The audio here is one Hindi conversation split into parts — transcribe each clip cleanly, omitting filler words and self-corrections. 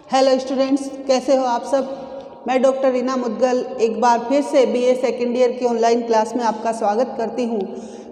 हेलो स्टूडेंट्स, कैसे हो आप सब। मैं डॉक्टर रीना मुदगल एक बार फिर से बीए सेकेंड ईयर की ऑनलाइन क्लास में आपका स्वागत करती हूँ।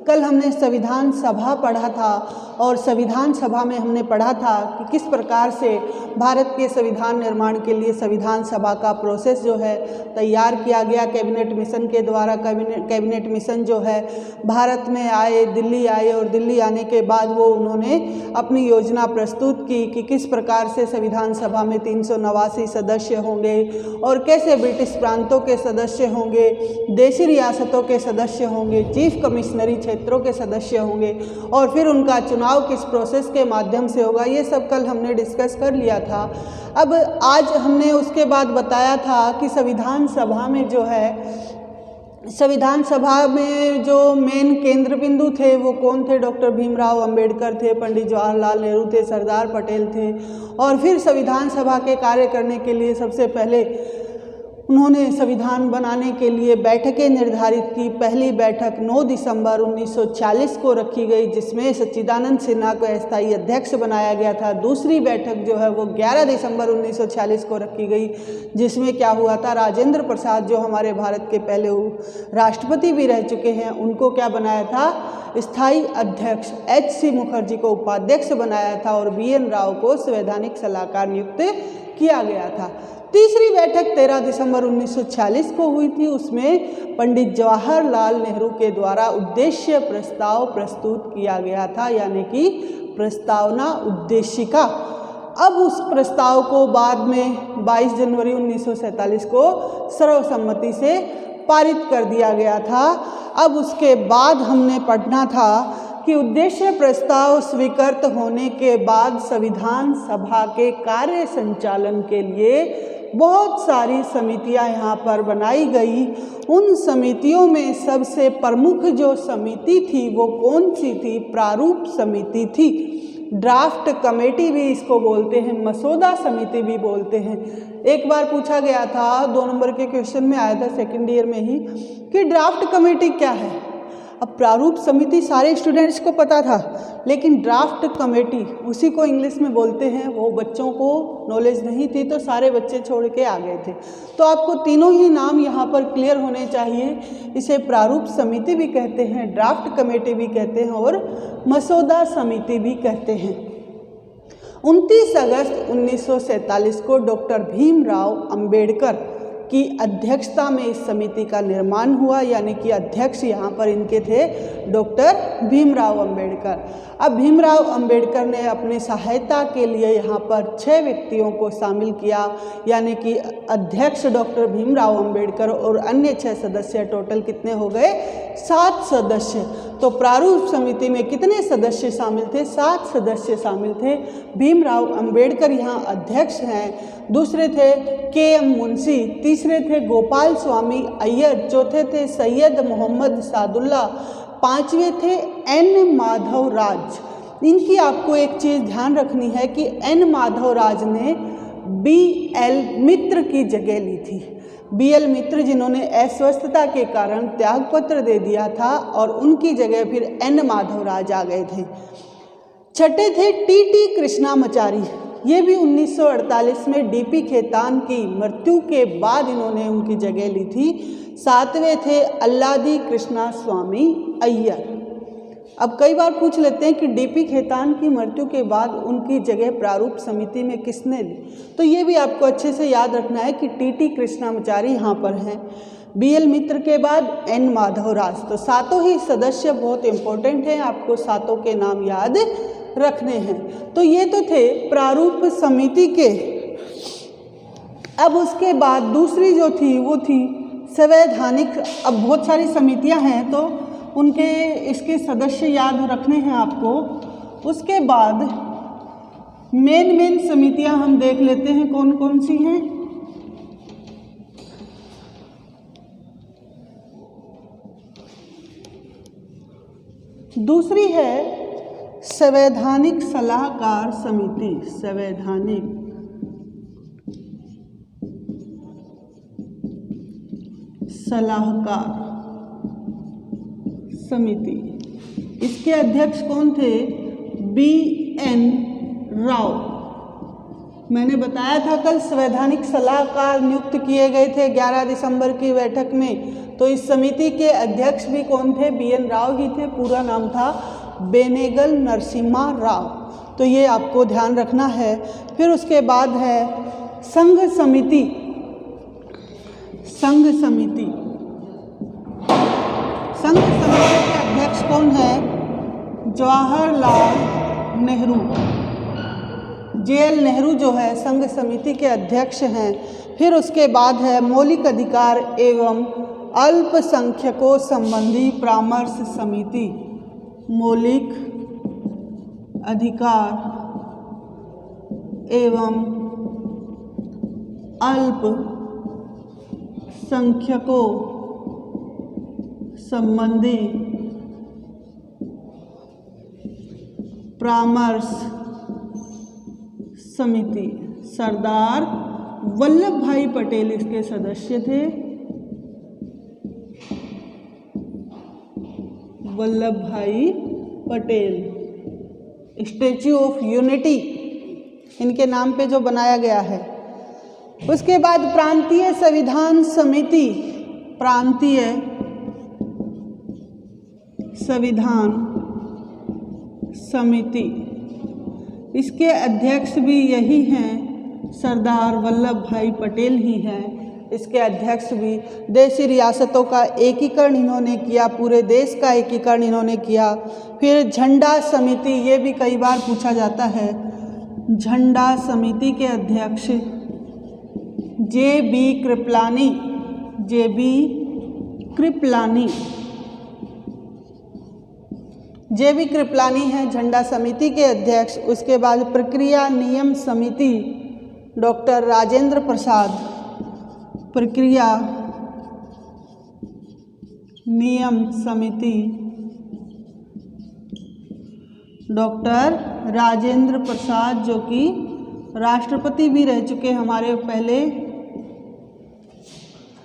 कल हमने संविधान सभा पढ़ा था और संविधान सभा में हमने पढ़ा था कि किस प्रकार से भारत के संविधान निर्माण के लिए संविधान सभा का प्रोसेस जो है तैयार किया गया कैबिनेट मिशन के द्वारा। कैबिनेट मिशन जो है भारत में आए, दिल्ली आए और दिल्ली आने के बाद वो उन्होंने अपनी योजना प्रस्तुत की कि किस प्रकार से संविधान सभा में 389 सदस्य होंगे और कैसे ब्रिटिश प्रांतों के सदस्य होंगे, देशी रियासतों के सदस्य होंगे, चीफ कमिश्नरी क्षेत्रों के सदस्य होंगे और फिर उनका चुनाव किस प्रोसेस के माध्यम से होगा। ये सब कल हमने डिस्कस कर लिया था। अब आज हमने उसके बाद बताया था कि संविधान सभा में जो है, संविधान सभा में जो मेन केंद्र बिंदु थे वो कौन थे? डॉक्टर भीमराव अंबेडकर थे, पंडित जवाहरलाल नेहरू थे, सरदार पटेल थे। और फिर संविधान सभा के कार्य करने के लिए सबसे पहले उन्होंने संविधान बनाने के लिए बैठकें निर्धारित की। पहली बैठक 9 दिसंबर 1940 को रखी गई, जिसमें सच्चिदानंद सिन्हा को अस्थायी अध्यक्ष बनाया गया था। दूसरी बैठक जो है वो 11 दिसंबर 1940 को रखी गई, जिसमें क्या हुआ था, राजेंद्र प्रसाद जो हमारे भारत के पहले राष्ट्रपति भी रह चुके हैं, उनको क्या बनाया था? स्थायी अध्यक्ष। HC मुखर्जी को उपाध्यक्ष बनाया था और BN राव को संवैधानिक सलाहकार नियुक्त किया गया था। तीसरी बैठक 13 दिसंबर 1940 को हुई थी। उसमें पंडित जवाहरलाल नेहरू के द्वारा उद्देश्य प्रस्ताव प्रस्तुत किया गया था, यानी कि प्रस्तावना उद्देशिका। अब उस प्रस्ताव को बाद में 22 जनवरी 1947 को सर्वसम्मति से पारित कर दिया गया था। अब उसके बाद हमने पढ़ना था कि उद्देश्य प्रस्ताव स्वीकृत होने के बाद संविधान सभा के कार्य संचालन के लिए बहुत सारी समितियां यहाँ पर बनाई गई। उन समितियों में सबसे प्रमुख जो समिति थी वो कौन सी थी? प्रारूप समिति थी। ड्राफ्ट कमेटी भी इसको बोलते हैं, मसौदा समिति भी बोलते हैं। एक बार पूछा गया था, 2 नंबर के क्वेश्चन में आया था सेकेंड ईयर में ही, कि ड्राफ्ट कमेटी क्या है। अब प्रारूप समिति सारे स्टूडेंट्स को पता था, लेकिन ड्राफ्ट कमेटी उसी को इंग्लिश में बोलते हैं। वो बच्चों को नॉलेज नहीं थी तो सारे बच्चे छोड़ के आ गए थे। तो आपको तीनों ही नाम यहाँ पर क्लियर होने चाहिए। इसे प्रारूप समिति भी कहते हैं, ड्राफ्ट कमेटी भी कहते हैं और मसौदा समिति भी कहते हैं। 29 अगस्त 1947 को डॉक्टर भीमराव अंबेडकर की अध्यक्षता में इस समिति का निर्माण हुआ, यानी कि अध्यक्ष यहाँ पर इनके थे डॉक्टर भीमराव अंबेडकर। अब भीमराव अंबेडकर ने अपनी सहायता के लिए यहाँ पर 6 व्यक्तियों को शामिल किया, यानी कि अध्यक्ष डॉक्टर भीमराव अंबेडकर और अन्य 6 सदस्य। टोटल कितने हो गए? 7 सदस्य। तो प्रारूप समिति में कितने सदस्य शामिल थे? 7 सदस्य शामिल थे। भीमराव अंबेडकर यहाँ अध्यक्ष हैं। दूसरे थे KM मुंशी, तीसरे थे गोपाल स्वामी अय्यर, चौथे थे सैयद मोहम्मद सादुल्ला, 5वें थे N माधव राज। इनकी आपको एक चीज़ ध्यान रखनी है कि N माधव राज ने BL मित्र की जगह ली थी। BL मित्र जिन्होंने अस्वस्थता के कारण त्यागपत्र दे दिया था और उनकी जगह फिर N माधव राज आ गए थे। छठे थे TT कृष्णामाचारी, ये भी 1948 में DP खेतान की मृत्यु के बाद इन्होंने उनकी जगह ली थी। 7वें थे अल्लादी कृष्णा स्वामी अय्यर। अब कई बार पूछ लेते हैं कि DP खेतान की मृत्यु के बाद उनकी जगह प्रारूप समिति में किसने ली, तो ये भी आपको अच्छे से याद रखना है कि TT कृष्णामाचारी यहाँ पर हैं। BL मित्र के बाद N माधव राज। तो 7 ही सदस्य बहुत इम्पोर्टेंट हैं, आपको 7 के नाम याद रखने हैं। तो ये तो थे प्रारूप समिति के। अब उसके बाद दूसरी जो थी वो थी संवैधानिक। अब बहुत सारी समितियां हैं तो उनके इसके सदस्य याद रखने हैं आपको। उसके बाद मेन समितियां हम देख लेते हैं कौन कौन सी हैं। दूसरी है संवैधानिक सलाहकार समिति। संवैधानिक सलाहकार समिति, इसके अध्यक्ष कौन थे? BN राव। मैंने बताया था कल संवैधानिक सलाहकार नियुक्त किए गए थे 11 दिसंबर की बैठक में। तो इस समिति के अध्यक्ष भी कौन थे? BN राव ही थे। पूरा नाम था बेनेगल नरसिम्हा राव। तो ये आपको ध्यान रखना है। फिर उसके बाद है संघ समिति। संघ समिति के अध्यक्ष कौन है? जवाहरलाल नेहरू। JL नेहरू जो है संघ समिति के अध्यक्ष हैं। फिर उसके बाद है मौलिक अधिकार एवं अल्पसंख्यकों संबंधी परामर्श समिति। मौलिक अधिकार एवं अल्पसंख्यकों संबंधी परामर्श समिति। सरदार वल्लभ भाई पटेल इसके सदस्य थे। वल्लभ भाई पटेल। स्टैच्यू ऑफ यूनिटी इनके नाम पे जो बनाया गया है। उसके बाद प्रांतीय संविधान समिति। प्रांतीय संविधान समिति, इसके अध्यक्ष भी यही हैं, सरदार वल्लभ भाई पटेल ही हैं। इसके अध्यक्ष भी देशी रियासतों का एकीकरण इन्होंने किया, पूरे देश का एकीकरण इन्होंने किया। फिर झंडा समिति, ये भी कई बार पूछा जाता है। झंडा समिति के अध्यक्ष JB Kripalani. JB Kripalani. JB Kripalani है झंडा समिति के अध्यक्ष। उसके बाद प्रक्रिया नियम समिति, डॉक्टर राजेंद्र प्रसाद। प्रक्रिया नियम समिति, डॉक्टर राजेंद्र प्रसाद, जो कि राष्ट्रपति भी रह चुके हमारे पहले,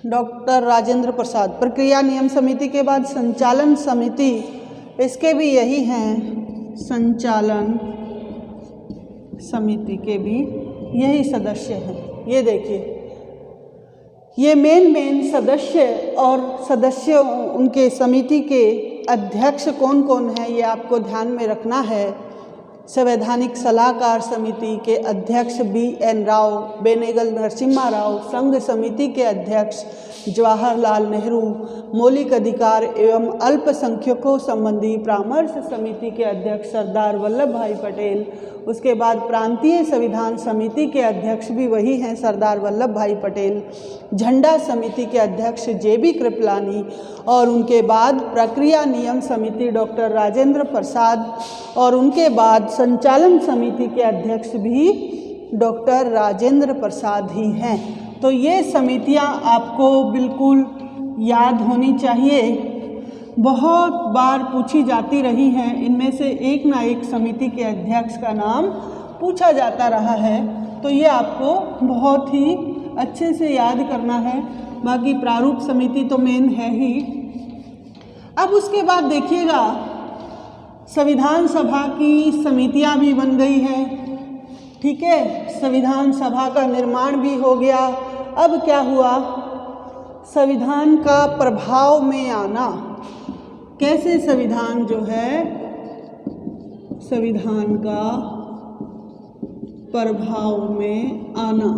डॉक्टर राजेंद्र प्रसाद। प्रक्रिया नियम समिति के बाद संचालन समिति, इसके भी यही हैं, संचालन समिति के भी यही सदस्य हैं। ये देखिए, ये मेन सदस्य और सदस्य उनके समिति के अध्यक्ष कौन कौन है, ये आपको ध्यान में रखना है। संवैधानिक सलाहकार समिति के अध्यक्ष BN राव, बेनेगल नरसिम्हा राव। संघ समिति के अध्यक्ष जवाहरलाल नेहरू। मौलिक अधिकार एवं अल्पसंख्यकों संबंधी परामर्श समिति के अध्यक्ष सरदार वल्लभ भाई पटेल। उसके बाद प्रांतीय संविधान समिति के अध्यक्ष भी वही हैं, सरदार वल्लभ भाई पटेल। झंडा समिति के अध्यक्ष JB कृपलानी। और उनके बाद प्रक्रिया नियम समिति डॉक्टर राजेंद्र प्रसाद। और उनके बाद संचालन समिति के अध्यक्ष भी डॉक्टर राजेंद्र प्रसाद ही हैं। तो ये समितियां आपको बिल्कुल याद होनी चाहिए, बहुत बार पूछी जाती रही हैं। इनमें से एक ना एक समिति के अध्यक्ष का नाम पूछा जाता रहा है, तो ये आपको बहुत ही अच्छे से याद करना है। बाकी प्रारूप समिति तो मेन है ही। अब उसके बाद देखिएगा, संविधान सभा की समितियां भी बन गई हैं, ठीक है। संविधान सभा का निर्माण भी हो गया। अब क्या हुआ, संविधान का प्रभाव में आना। कैसे संविधान जो है, संविधान का प्रभाव में आना।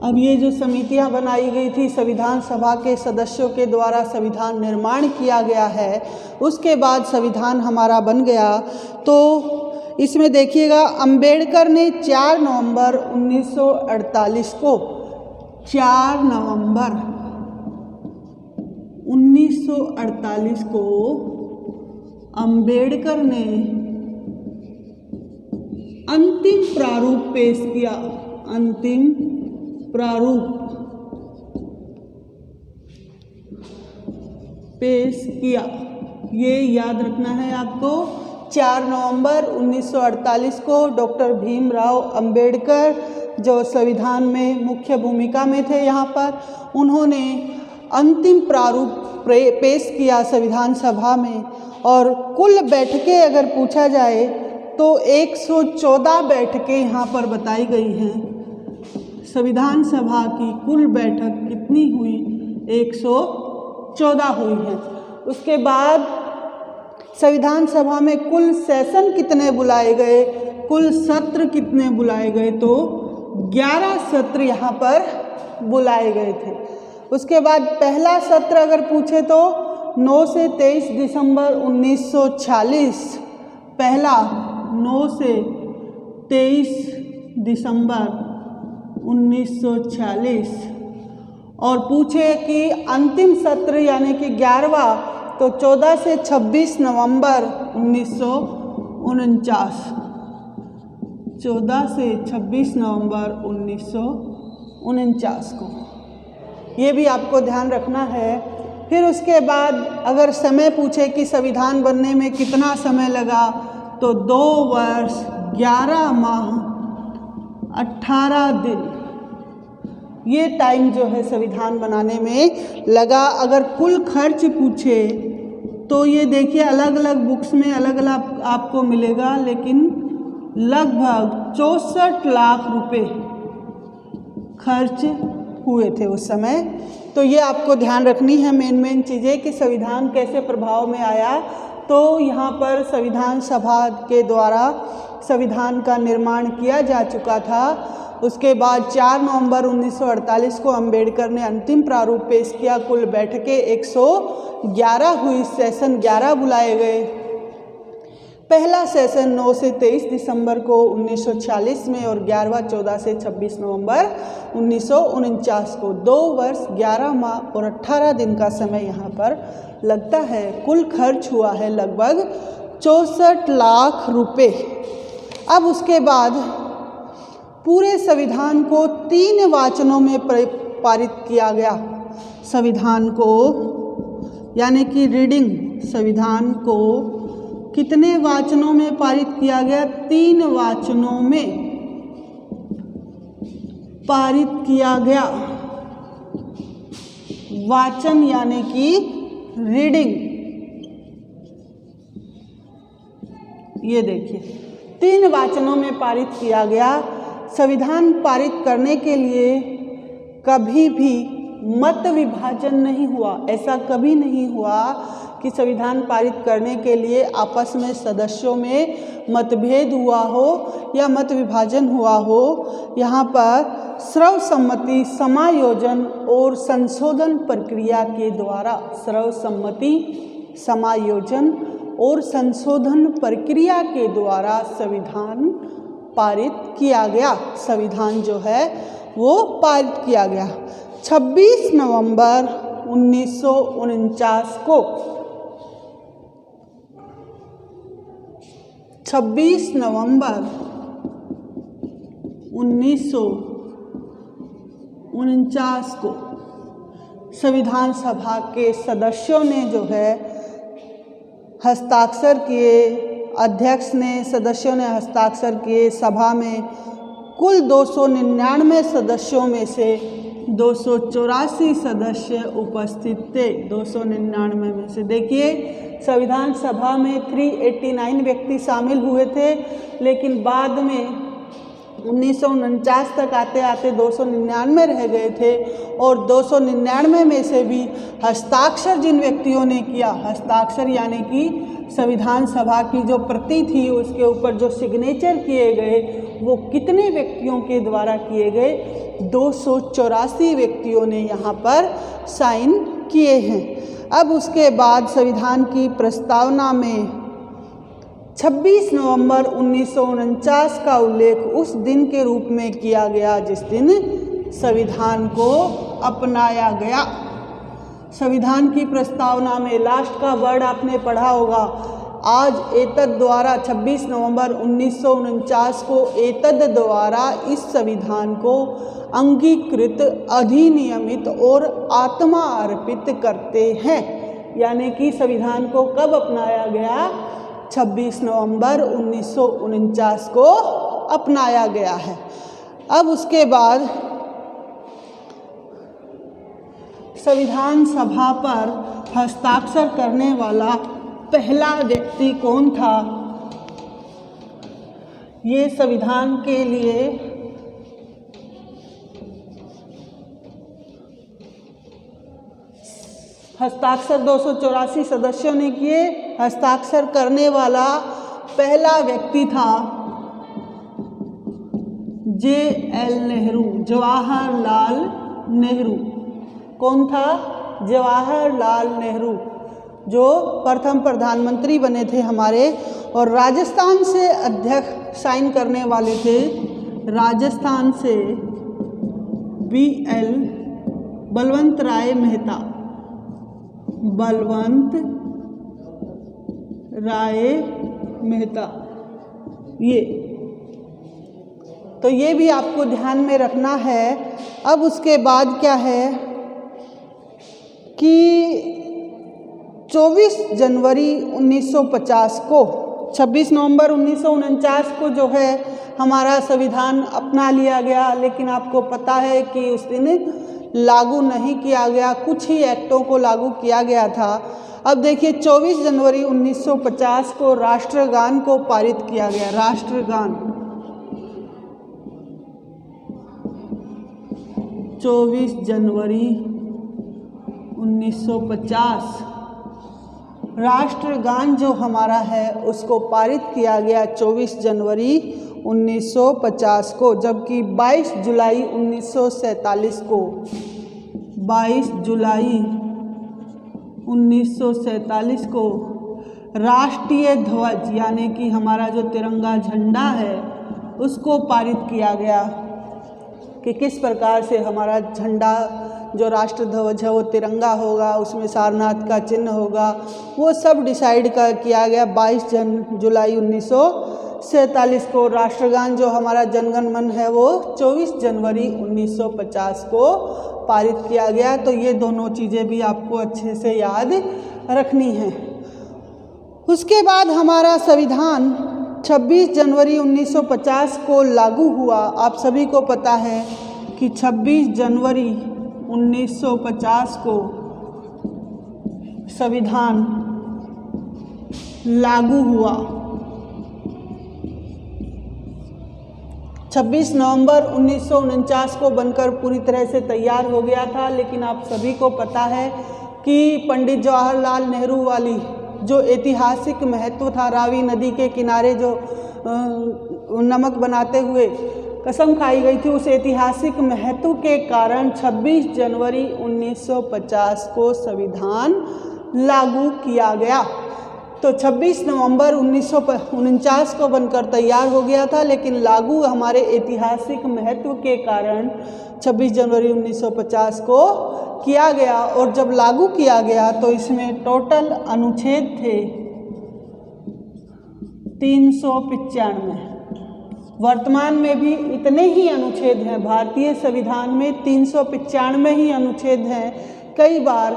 अब ये जो समितियां बनाई गई थी, संविधान सभा के सदस्यों के द्वारा संविधान निर्माण किया गया है। उसके बाद संविधान हमारा बन गया। तो इसमें देखिएगा, अंबेडकर ने 4 नवंबर 1948 को, 4 नवंबर 1948 को अंबेडकर ने अंतिम प्रारूप पेश किया। अंतिम प्रारूप पेश किया, ये याद रखना है आपको। 4 नवंबर 1948 को डॉक्टर भीमराव अंबेडकर, जो संविधान में मुख्य भूमिका में थे यहाँ पर, उन्होंने अंतिम प्रारूप पेश किया संविधान सभा में। और कुल बैठकें अगर पूछा जाए तो 114 बैठकें यहाँ पर बताई गई हैं। संविधान सभा की कुल बैठक कितनी हुई? 114 हुई है। उसके बाद संविधान सभा में कुल सेशन कितने बुलाए गए, कुल सत्र कितने बुलाए गए? तो 11 सत्र यहाँ पर बुलाए गए थे। उसके बाद पहला सत्र अगर पूछे तो 9 से 23 दिसंबर 1946, पहला 9 से 23 दिसंबर 1946। और पूछे कि अंतिम सत्र यानी कि 11वां तो 14 से 26 नवंबर 1949, 14 से 26 नवंबर 1949 को, ये भी आपको ध्यान रखना है। फिर उसके बाद अगर समय पूछे कि संविधान बनने में कितना समय लगा तो 2 वर्ष 11 माह 18 दिन, ये टाइम जो है संविधान बनाने में लगा। अगर कुल खर्च पूछे तो ये देखिए अलग अलग बुक्स में अलग अलग आपको मिलेगा, लेकिन लगभग 64 लाख रुपए खर्च हुए थे उस समय। तो ये आपको ध्यान रखनी है मेन चीज़ें कि संविधान कैसे प्रभाव में आया। तो यहाँ पर संविधान सभा के द्वारा संविधान का निर्माण किया जा चुका था। उसके बाद 4 नवंबर 1948 को अंबेडकर ने अंतिम प्रारूप पेश किया। कुल बैठकें 111 हुई, सेशन 11 बुलाए गए। पहला सेशन 9 से 23 दिसंबर को 1946 में और 11वां 14 से 26 नवंबर 1949 को। 2 वर्ष 11 माह और 18 दिन का समय यहाँ पर लगता है। कुल खर्च हुआ है लगभग 64 लाख रुपए। अब उसके बाद पूरे संविधान को 3 वाचनों में पारित किया गया। संविधान को यानी कि रीडिंग, संविधान को कितने वाचनों में पारित किया गया? 3 वाचनों में पारित किया गया। वाचन यानी कि रीडिंग, ये देखिए 3 वाचनों में पारित किया गया। संविधान पारित करने के लिए कभी भी मत विभाजन नहीं हुआ। ऐसा कभी नहीं हुआ कि संविधान पारित करने के लिए आपस में सदस्यों में मतभेद हुआ हो या मत विभाजन हुआ हो। यहाँ पर सर्वसम्मति, समायोजन और संशोधन प्रक्रिया के द्वारा, सर्वसम्मति, समायोजन और संशोधन प्रक्रिया के द्वारा संविधान पारित किया गया। संविधान जो है वो पारित किया गया। 26 नवंबर 1949 को, 26 नवंबर 1949 को संविधान सभा के सदस्यों ने जो है हस्ताक्षर किए, अध्यक्ष ने, सदस्यों ने हस्ताक्षर किए। सभा में कुल 299 सदस्यों में से 284 सदस्य उपस्थित थे। 299 में से देखिए संविधान सभा में 389 व्यक्ति शामिल हुए थे, लेकिन बाद में 1949 तक आते आते 299 रह गए थे। और 299 में से भी हस्ताक्षर जिन व्यक्तियों ने किया, हस्ताक्षर यानी कि संविधान सभा की जो प्रति थी उसके ऊपर जो सिग्नेचर किए गए, वो कितने व्यक्तियों के द्वारा किए गए? 284 व्यक्तियों ने यहाँ पर साइन किए हैं। अब उसके बाद संविधान की प्रस्तावना में 26 नवंबर 1949 का उल्लेख उस दिन के रूप में किया गया जिस दिन संविधान को अपनाया गया। संविधान की प्रस्तावना में लास्ट का वर्ड आपने पढ़ा होगा, आज एतद द्वारा 26 नवंबर 1949 को एतद द्वारा इस संविधान को अंगीकृत, अधिनियमित और आत्मा अर्पित करते हैं। यानी कि संविधान को कब अपनाया गया? 26 नवंबर 1949 को अपनाया गया है। अब उसके बाद संविधान सभा पर हस्ताक्षर करने वाला पहला व्यक्ति कौन था? ये संविधान के लिए हस्ताक्षर 284 सदस्यों ने किए। हस्ताक्षर करने वाला पहला व्यक्ति था JL नेहरू, जवाहरलाल नेहरू। कौन था? जवाहरलाल नेहरू, जो प्रथम प्रधानमंत्री बने थे हमारे। और राजस्थान से अध्यक्ष साइन करने वाले थे, राजस्थान से BL बलवंत राय मेहता, बलवंत राय मेहता। ये तो ये भी आपको ध्यान में रखना है। अब उसके बाद क्या है कि 24 जनवरी 1950 को, 26 नवंबर 1949 को जो है हमारा संविधान अपना लिया गया, लेकिन आपको पता है कि उस दिन लागू नहीं किया गया, कुछ ही एक्टों को लागू किया गया था। अब देखिए 24 जनवरी 1950 को राष्ट्रगान को पारित किया गया। राष्ट्रगान 24 जनवरी 1950 राष्ट्रगान जो हमारा है उसको पारित किया गया 24 जनवरी 1950 को। जबकि 22 जुलाई 1947 को, 22 जुलाई 1947 को राष्ट्रीय ध्वज यानी कि हमारा जो तिरंगा झंडा है उसको पारित किया गया कि किस प्रकार से हमारा झंडा जो राष्ट्र ध्वज है वो तिरंगा होगा, उसमें सारनाथ का चिन्ह होगा, वो सब डिसाइड किया गया 22 जुलाई 1947 को। राष्ट्रगान जो हमारा जनगण मन है वो 24 जनवरी 1950 को पारित किया गया। तो ये दोनों चीज़ें भी आपको अच्छे से याद रखनी है। उसके बाद हमारा संविधान 26 जनवरी 1950 को लागू हुआ। आप सभी को पता है कि 26 जनवरी 1950 को संविधान लागू हुआ। 26 नवंबर 1949 को बनकर पूरी तरह से तैयार हो गया था, लेकिन आप सभी को पता है कि पंडित जवाहरलाल नेहरू वाली जो ऐतिहासिक महत्व था, रावी नदी के किनारे जो नमक बनाते हुए कसम खाई गई थी, उस ऐतिहासिक महत्व के कारण 26 जनवरी 1950 को संविधान लागू किया गया। तो 26 नवंबर 1949 को बनकर तैयार हो गया था, लेकिन लागू हमारे ऐतिहासिक महत्व के कारण 26 जनवरी 1950 को किया गया। और जब लागू किया गया तो इसमें टोटल अनुच्छेद थे 395। वर्तमान में भी इतने ही अनुच्छेद हैं, भारतीय संविधान में 395 ही अनुच्छेद हैं। कई बार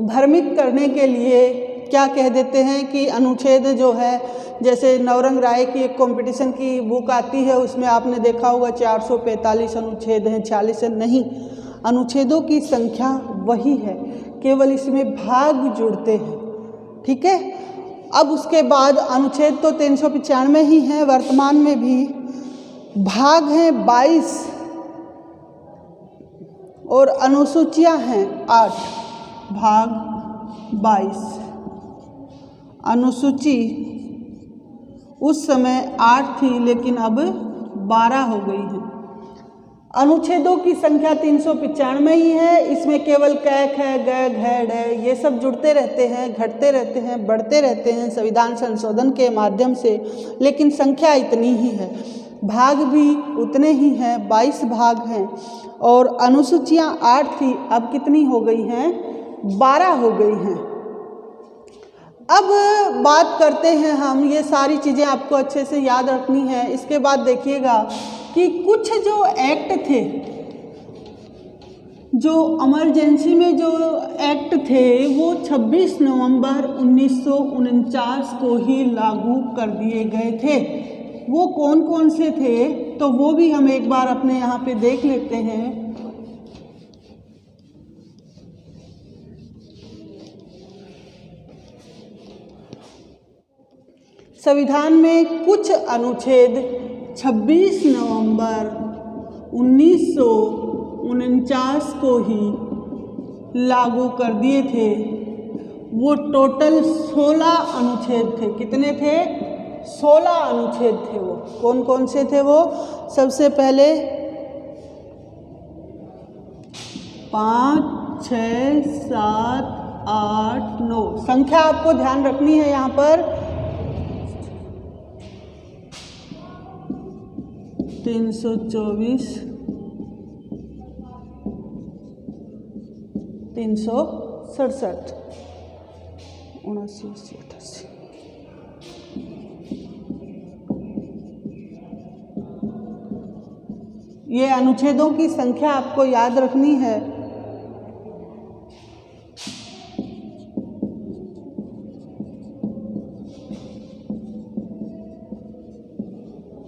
भ्रमित करने के लिए क्या कह देते हैं कि अनुच्छेद जो है, जैसे नवरंग राय की एक कंपटीशन की बुक आती है, उसमें आपने देखा होगा 445 अनुच्छेद हैं, 46 नहीं, अनुच्छेदों की संख्या वही है, केवल इसमें भाग जुड़ते हैं। ठीक है। अब उसके बाद अनुच्छेद तो 395 ही हैं, वर्तमान में भी भाग हैं 22 और अनुसूचियां हैं 8। भाग 22 अनुसूची उस समय 8 थी, लेकिन अब 12 हो गई है। अनुच्छेदों की संख्या 395 ही है। इसमें केवल कैक है, गैग है, डे, ये सब जुड़ते रहते हैं, घटते रहते हैं, बढ़ते रहते हैं संविधान संशोधन के माध्यम से, लेकिन संख्या इतनी ही है। भाग भी उतने ही हैं, 22 भाग हैं। और अनुसूचियां 8 थी, अब कितनी हो गई हैं? 12 हो गई हैं। अब बात करते हैं हम, ये सारी चीज़ें आपको अच्छे से याद रखनी है। इसके बाद देखिएगा कि कुछ जो एक्ट थे, जो इमरजेंसी में जो एक्ट थे, वो 26 नवंबर 1949 को ही लागू कर दिए गए थे। वो कौन कौन से थे, तो वो भी हम एक बार अपने यहाँ पे देख लेते हैं। संविधान में कुछ अनुच्छेद 26 नवंबर 1949 को ही लागू कर दिए थे। वो टोटल 16 अनुच्छेद थे। कितने थे? 16 अनुच्छेद थे। वो कौन कौन से थे? वो सबसे पहले 5, 6, 7, 8, 9 संख्या आपको ध्यान रखनी है यहाँ पर। 324, 367, 79, 80, 88। ये अनुच्छेदों की संख्या आपको याद रखनी है।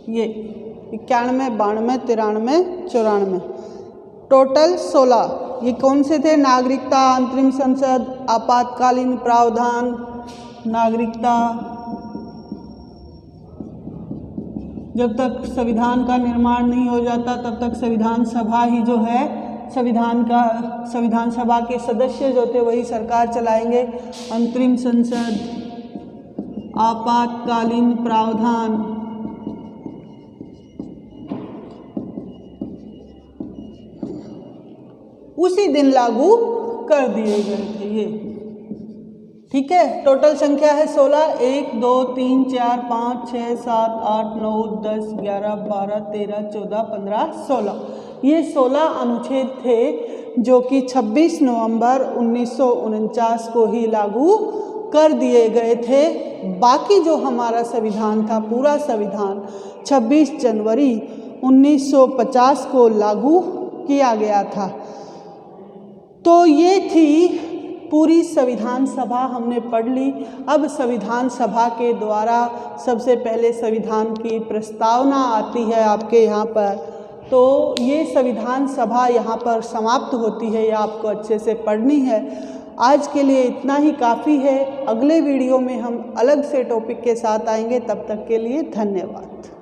ये 91, 92, 93, 94 टोटल 16। ये कौन से थे? नागरिकता, अंतरिम संसद, आपातकालीन प्रावधान, नागरिकता, जब तक संविधान का निर्माण नहीं हो जाता तब तक संविधान सभा ही जो है संविधान सभा के सदस्य जो थे वही सरकार चलाएंगे। अंतरिम संसद, आपातकालीन प्रावधान, उसी दिन लागू कर दिए गए थे ये। ठीक है, टोटल संख्या है 16। 1, 2, 3, 4, 5, 6, 7, 8, 9, 10, 11, 12, 13, 14, 15, 16। ये 16 अनुच्छेद थे जो कि 26 नवंबर 1949 को ही लागू कर दिए गए थे। बाकी जो हमारा संविधान था, पूरा संविधान 26 जनवरी 1950 को लागू किया गया था। तो ये थी पूरी संविधान सभा हमने पढ़ ली। अब संविधान सभा के द्वारा सबसे पहले संविधान की प्रस्तावना आती है आपके यहाँ पर। तो ये संविधान सभा यहाँ पर समाप्त होती है, ये आपको अच्छे से पढ़नी है। आज के लिए इतना ही काफ़ी है। अगले वीडियो में हम अलग से टॉपिक के साथ आएंगे। तब तक के लिए धन्यवाद।